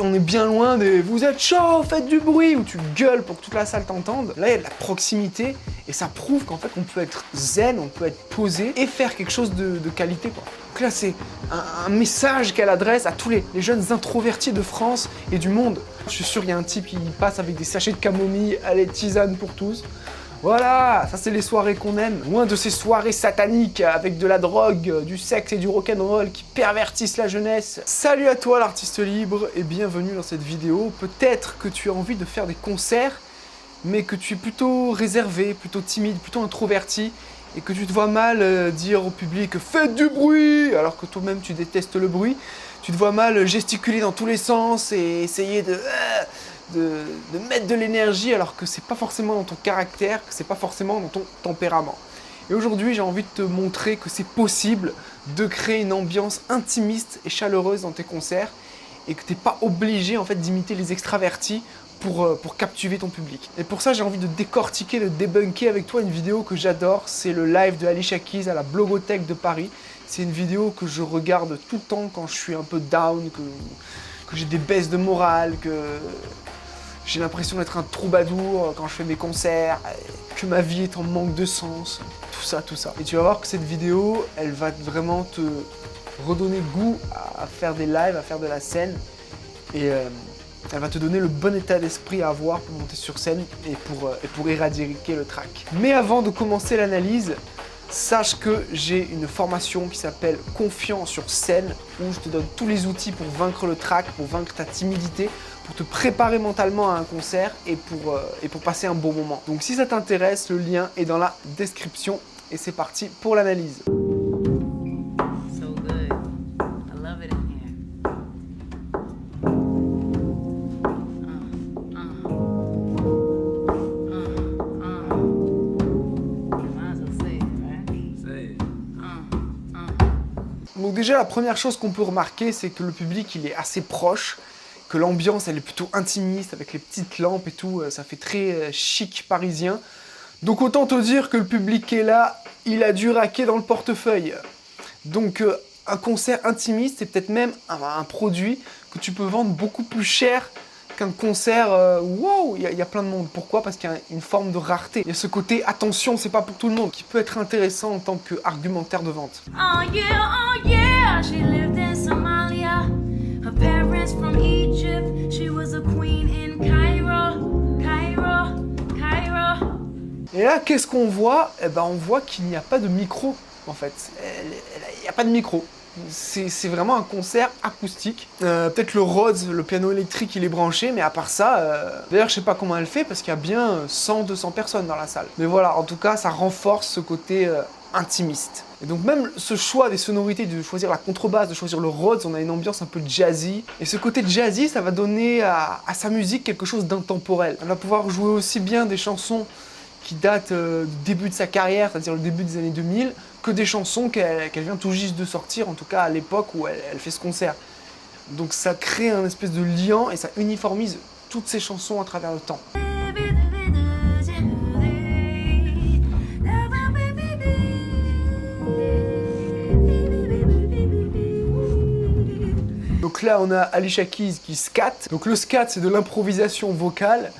on est bien loin des « vous êtes chaud, faites du bruit » où tu gueules pour que toute la salle t'entende. Là, il y a de la proximité et ça prouve qu'en fait, on peut être zen, on peut être posé et faire quelque chose de qualité, quoi. Donc là, c'est un message qu'elle adresse à tous les jeunes introvertis de France et du monde. Je suis sûr qu'il y a un type qui passe avec des sachets de camomille, allez, tisane pour tous. Voilà, ça c'est les soirées qu'on aime. Loin de ces soirées sataniques avec de la drogue, du sexe et du rock'n'roll qui pervertissent la jeunesse. Salut à toi l'artiste libre et bienvenue dans cette vidéo. Peut-être que tu as envie de faire des concerts, mais que tu es plutôt réservé, plutôt timide, plutôt introverti, et que tu te vois mal dire au public « faites du bruit !» alors que toi-même tu détestes le bruit. Tu te vois mal gesticuler dans tous les sens et essayer de mettre de l'énergie alors que c'est pas forcément dans ton caractère, que c'est pas forcément dans ton tempérament. Et aujourd'hui, j'ai envie de te montrer que c'est possible de créer une ambiance intimiste et chaleureuse dans tes concerts et que t'es pas obligé en fait d'imiter les extravertis pour captiver ton public. Et pour ça, j'ai envie de décortiquer, de débunker avec toi une vidéo que j'adore, c'est le live de Alicia Keys à la Blogothèque de Paris. C'est une vidéo que je regarde tout le temps quand je suis un peu down, que j'ai des baisses de morale, que j'ai l'impression d'être un troubadour quand je fais mes concerts, que ma vie est en manque de sens, tout ça. Et tu vas voir que cette vidéo, elle va vraiment te redonner goût à faire des lives, à faire de la scène, et elle va te donner le bon état d'esprit à avoir pour monter sur scène et pour éradiquer le trac. Mais avant de commencer l'analyse, sache que j'ai une formation qui s'appelle Confiant sur scène, où je te donne tous les outils pour vaincre le trac, pour vaincre ta timidité, pour te préparer mentalement à un concert et pour passer un bon moment. Donc si ça t'intéresse, le lien est dans la description et c'est parti pour l'analyse. Donc déjà, la première chose qu'on peut remarquer, c'est que le public, il est assez proche, que l'ambiance, elle est plutôt intimiste, avec les petites lampes et tout, ça fait très chic parisien. Donc autant te dire que le public qui est là, il a dû raquer dans le portefeuille. Donc un concert intimiste, c'est peut-être même un produit que tu peux vendre beaucoup plus cher qu'un concert wow, il y a plein de monde. Pourquoi? Parce qu'il y a une forme de rareté. Il y a ce côté attention, c'est pas pour tout le monde, qui peut être intéressant en tant qu'argumentaire de vente. Oh yeah, she lived in Somalia. Her parents from Egypt. She was a queen in Cairo. Et là, qu'est-ce qu'on voit? Eh ben, on voit qu'il n'y a pas de micro, en fait. Il n'y a pas de micro. C'est vraiment un concert acoustique. Peut-être le Rhodes, le piano électrique, il est branché, mais à part ça... D'ailleurs, je sais pas comment elle fait, parce qu'il y a bien 100-200 personnes dans la salle. Mais voilà, en tout cas, ça renforce ce côté intimiste. Et donc même ce choix des sonorités, de choisir la contrebasse, de choisir le Rhodes, on a une ambiance un peu jazzy. Et ce côté jazzy, ça va donner à sa musique quelque chose d'intemporel. Elle va pouvoir jouer aussi bien des chansons qui datent du début de sa carrière, c'est-à-dire le début des années 2000, que des chansons qu'elle vient tout juste de sortir, en tout cas à l'époque où elle fait ce concert. Donc ça crée un espèce de lien et ça uniformise toutes ces chansons à travers le temps. Donc là, on a Alicia Keys qui scatte. Donc le scat, c'est de l'improvisation vocale,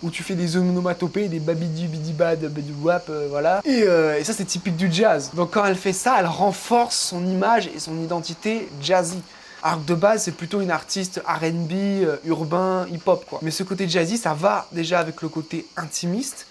où tu fais des onomatopées, des babidi bidi bad, bidi wap, voilà. Et ça, c'est typique du jazz. Donc quand elle fait ça, elle renforce son image et son identité jazzy. Alors que de base, c'est plutôt une artiste R&B, urbain, hip-hop, quoi. Mais ce côté jazzy, ça va déjà avec le côté intimiste.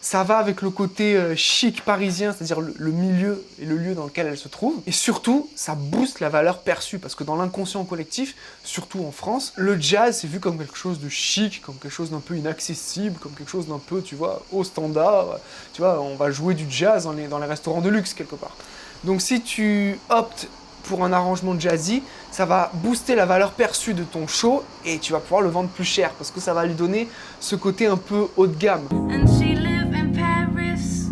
Ça va avec le côté chic parisien, c'est-à-dire le milieu et le lieu dans lequel elle se trouve. Et surtout, ça booste la valeur perçue, parce que dans l'inconscient collectif, surtout en France, le jazz c'est vu comme quelque chose de chic, comme quelque chose d'un peu inaccessible, comme quelque chose d'un peu, tu vois, haut standard. Tu vois, on va jouer du jazz dans les restaurants de luxe, quelque part. Donc si tu optes pour un arrangement jazzy, ça va booster la valeur perçue de ton show et tu vas pouvoir le vendre plus cher, parce que ça va lui donner ce côté un peu haut de gamme. And she lived in Paris.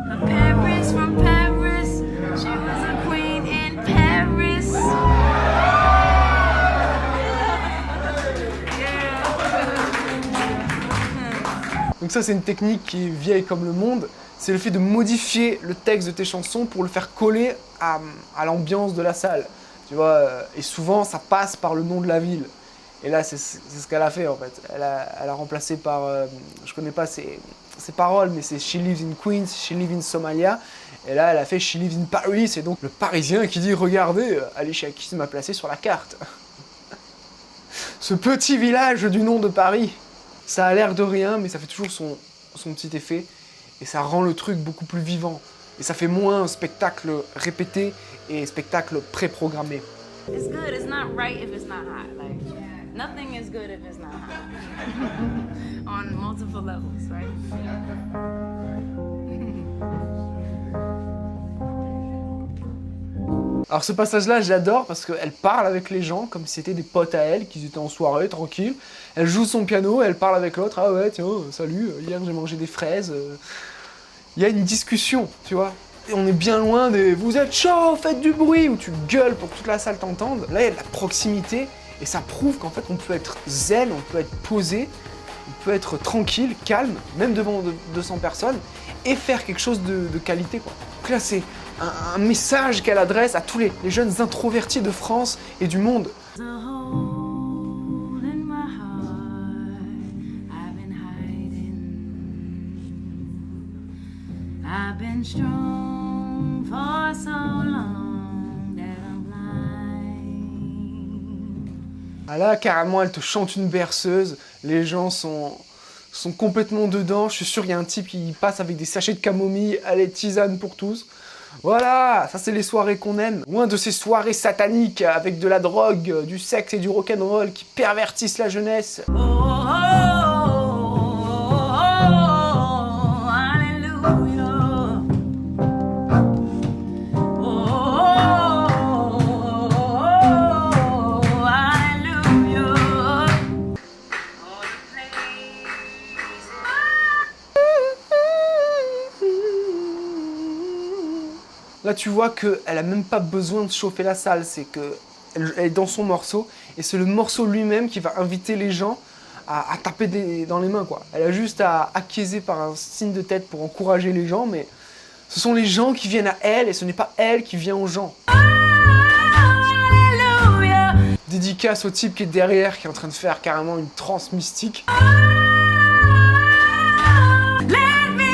Her parents from Paris. She was a queen in Paris. Donc ça, c'est une technique qui est vieille comme le monde. C'est le fait de modifier le texte de tes chansons pour le faire coller à l'ambiance de la salle. Tu vois, et souvent, ça passe par le nom de la ville. Et là, c'est ce qu'elle a fait en fait. Elle a remplacé par, je connais pas ses paroles, mais c'est She lives in Queens, She lives in Somalia. Et là, elle a fait She lives in Paris. Et donc le Parisien qui dit, regardez, Alicia Keys m'a placé sur la carte. Ce petit village du nom de Paris. Ça a l'air de rien, mais ça fait toujours son petit effet. Et ça rend le truc beaucoup plus vivant. Et ça fait moins un spectacle répété et spectacle pré-programmé. It's good, it's not right if it's not hot. Like, nothing is good if it's not hot. On multiple levels, right? Alors ce passage-là, j'adore parce qu'elle parle avec les gens comme si c'était des potes à elle, qu'ils étaient en soirée, tranquille. Elle joue son piano, elle parle avec l'autre. Ah ouais, tiens, salut, hier j'ai mangé des fraises. Il y a une discussion, tu vois. Et on est bien loin des « vous êtes chaud, faites du bruit » où tu gueules pour que toute la salle t'entende. Là, il y a de la proximité et ça prouve qu'en fait, on peut être zen, on peut être posé, on peut être tranquille, calme, même devant 200 personnes et faire quelque chose de qualité, quoi. Donc là, c'est un message qu'elle adresse à tous les jeunes introvertis de France et du monde. I've been strong for so long that I'm blind. Ah là, carrément, elle te chante une berceuse, les gens sont complètement dedans. Je suis sûr, il y a un type qui passe avec des sachets de camomille, allez, tisane pour tous. Voilà, ça c'est les soirées qu'on aime. Loin de ces soirées sataniques avec de la drogue, du sexe et du rock'n'roll qui pervertissent la jeunesse. Oh, oh, oh, oh, hallelujah. Oh, hallelujah. Oh, the praise. Là, tu vois qu'elle a même pas besoin de chauffer la salle, c'est qu'elle est dans son morceau, et c'est le morceau lui-même qui va inviter les gens à taper dans les mains, quoi. Elle a juste à acquiescer par un signe de tête pour encourager les gens, mais ce sont les gens qui viennent à elle, et ce n'est pas elle qui vient aux gens. Hallelujah. Dédicace au type qui est derrière, qui est en train de faire carrément une transe mystique. Let me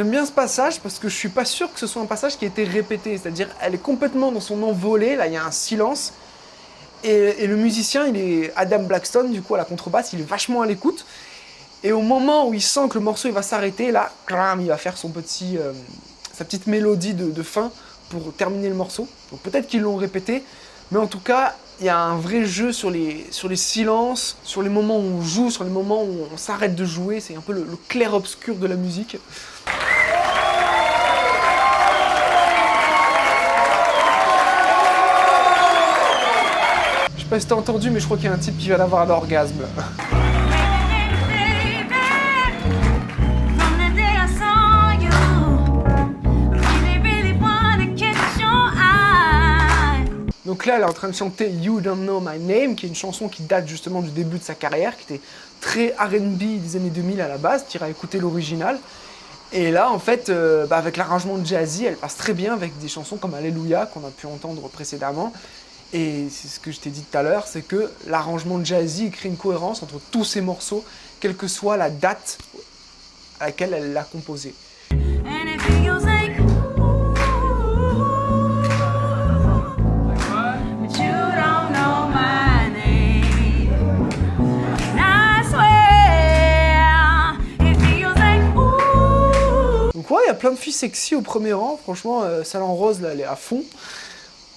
J'aime bien ce passage parce que je suis pas sûr que ce soit un passage qui a été répété, c'est-à-dire elle est complètement dans son envolée, là il y a un silence, et le musicien, il est Adam Blackstone, du coup à la contrebasse, il est vachement à l'écoute, et au moment où il sent que le morceau il va s'arrêter, là, il va faire sa petite mélodie de fin pour terminer le morceau. Donc peut-être qu'ils l'ont répété, mais en tout cas, il y a un vrai jeu sur les silences, sur les moments où on joue, sur les moments où on s'arrête de jouer, c'est un peu le clair-obscur de la musique. Je sais pas si t'as entendu, mais je crois qu'il y a un type qui vient d'avoir un orgasme. Donc là, elle est en train de chanter You Don't Know My Name, qui est une chanson qui date justement du début de sa carrière, qui était très R&B des années 2000 à la base, tu iras écouter l'original. Et là, en fait, avec l'arrangement de jazzy, elle passe très bien avec des chansons comme Alléluia, qu'on a pu entendre précédemment. Et c'est ce que je t'ai dit tout à l'heure, c'est que l'arrangement de jazzy crée une cohérence entre tous ces morceaux, quelle que soit la date à laquelle elle l'a composé. Donc ouais, il y a plein de filles sexy au premier rang, franchement, Salon Rose, là, elle est à fond.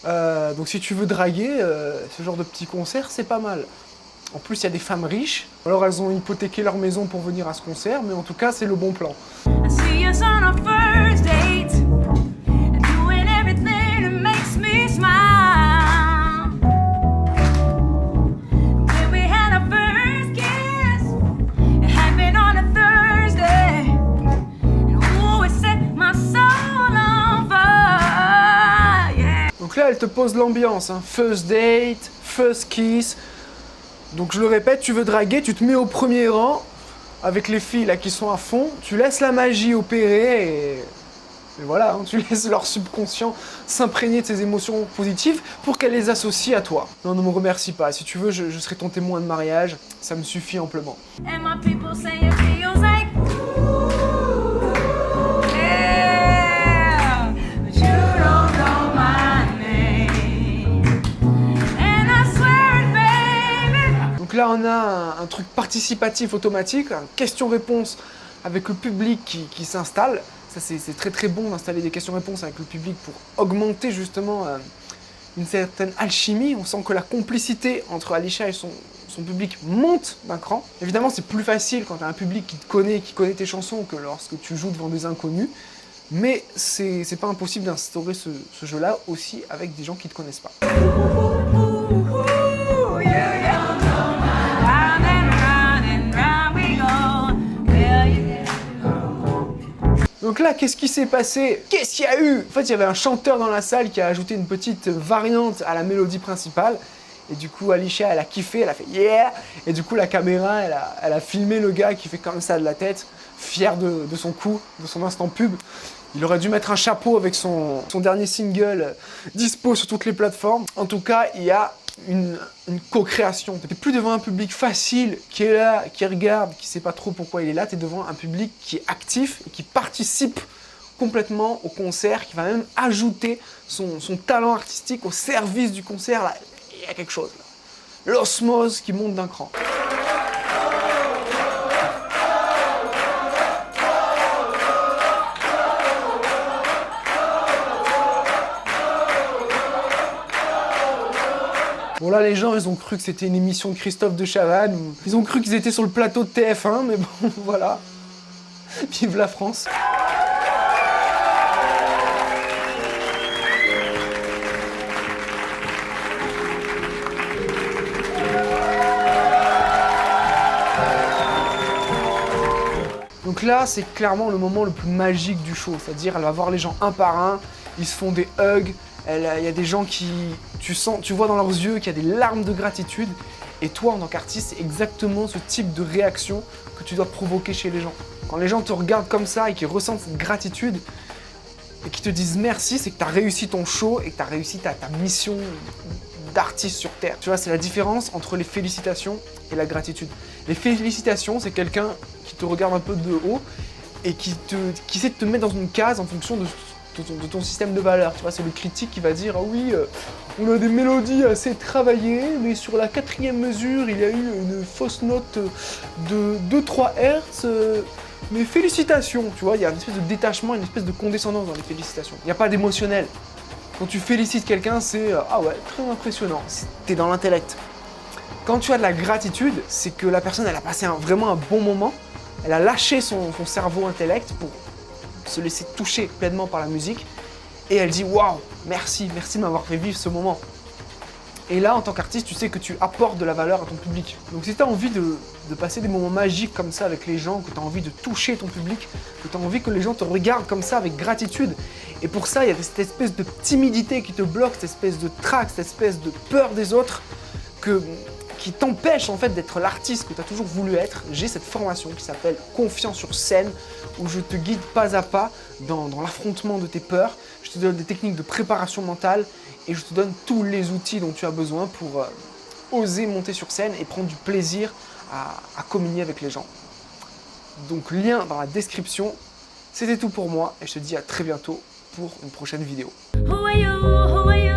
Donc si tu veux draguer, ce genre de petit concert, c'est pas mal. En plus, il y a des femmes riches, alors elles ont hypothéqué leur maison pour venir à ce concert, mais en tout cas, c'est le bon plan. là, elle te pose l'ambiance, hein. First date, first kiss. Donc je le répète, tu veux draguer, tu te mets au premier rang avec les filles là qui sont à fond, tu laisses la magie opérer et voilà, hein, tu laisses leur subconscient s'imprégner de ces émotions positives pour qu'elles les associent à toi. Non, ne me remercie pas, si tu veux, je serai ton témoin de mariage, ça me suffit amplement. And my people say it feels like yeah, but you don't know my name. And I swear it, baby. Donc là, on a un truc participatif automatique, une question-réponse avec le public qui s'installe. Ça, c'est très très bon d'installer des questions-réponses avec le public pour augmenter justement une certaine alchimie. On sent que la complicité entre Alisha et son public monte d'un cran. Évidemment, c'est plus facile quand tu as un public qui te connaît, qui connaît tes chansons, que lorsque tu joues devant des inconnus. Mais c'est pas impossible d'instaurer ce jeu-là aussi avec des gens qui te connaissent pas. Ooh, yeah, yeah. Round and round we go. Yeah, yeah. Donc là, qu'est-ce qui s'est passé? Qu'est-ce qu'il y a eu? En fait, il y avait un chanteur dans la salle qui a ajouté une petite variante à la mélodie principale. Et du coup, Alisha, elle a kiffé, elle a fait yeah! Et du coup, la caméra, elle a filmé le gars qui fait comme ça de la tête, fier de son coup, de son instant pub. Il aurait dû mettre un chapeau avec son dernier single dispo sur toutes les plateformes. En tout cas, il y a une co-création. T'es plus devant un public facile qui est là, qui regarde, qui sait pas trop pourquoi il est là. T'es devant un public qui est actif et qui participe complètement au concert, qui va même ajouter son talent artistique au service du concert. Là, il y a quelque chose là. L'osmose qui monte d'un cran. Bon là les gens ils ont cru que c'était une émission de Christophe de Chavannes, ils ont cru qu'ils étaient sur le plateau de TF1, mais bon voilà, vive la France. Donc là c'est clairement le moment le plus magique du show, c'est-à-dire elle va voir les gens un par un, ils se font des hugs. Il y a des gens qui, tu vois dans leurs yeux qu'il y a des larmes de gratitude. Et toi, en tant qu'artiste, c'est exactement ce type de réaction que tu dois provoquer chez les gens. Quand les gens te regardent comme ça et qu'ils ressentent cette gratitude et qu'ils te disent merci, c'est que tu as réussi ton show et que tu as réussi ta mission d'artiste sur Terre. Tu vois, c'est la différence entre les félicitations et la gratitude. Les félicitations, c'est quelqu'un qui te regarde un peu de haut et qui essaie de te mettre dans une case en fonction de ton système de valeurs. Tu vois, c'est le critique qui va dire « Ah oui, on a des mélodies assez travaillées, mais sur la 4e mesure, il y a eu une fausse note de 2-3 Hz, mais félicitations !» Tu vois, il y a une espèce de détachement, une espèce de condescendance dans les félicitations. Il n'y a pas d'émotionnel. Quand tu félicites quelqu'un, c'est « Ah ouais, très impressionnant », t'es dans l'intellect. Quand tu as de la gratitude, c'est que la personne, elle a passé vraiment un bon moment, elle a lâché son cerveau intellect pour se laisser toucher pleinement par la musique et elle dit waouh, merci de m'avoir fait vivre ce moment. Et là en tant qu'artiste tu sais que tu apportes de la valeur à ton public. Donc si tu as envie de passer des moments magiques comme ça avec les gens, que tu as envie de toucher ton public, que tu as envie que les gens te regardent comme ça avec gratitude, et pour ça il y a cette espèce de timidité qui te bloque, cette espèce de trac, cette espèce de peur des autres qui t'empêche en fait d'être l'artiste que tu as toujours voulu être. J'ai cette formation qui s'appelle Confiance sur scène, où je te guide pas à pas dans l'affrontement de tes peurs. Je te donne des techniques de préparation mentale et je te donne tous les outils dont tu as besoin pour oser monter sur scène et prendre du plaisir à communier avec les gens. Donc lien dans la description. C'était tout pour moi et je te dis à très bientôt pour une prochaine vidéo. Who are you? Who are you?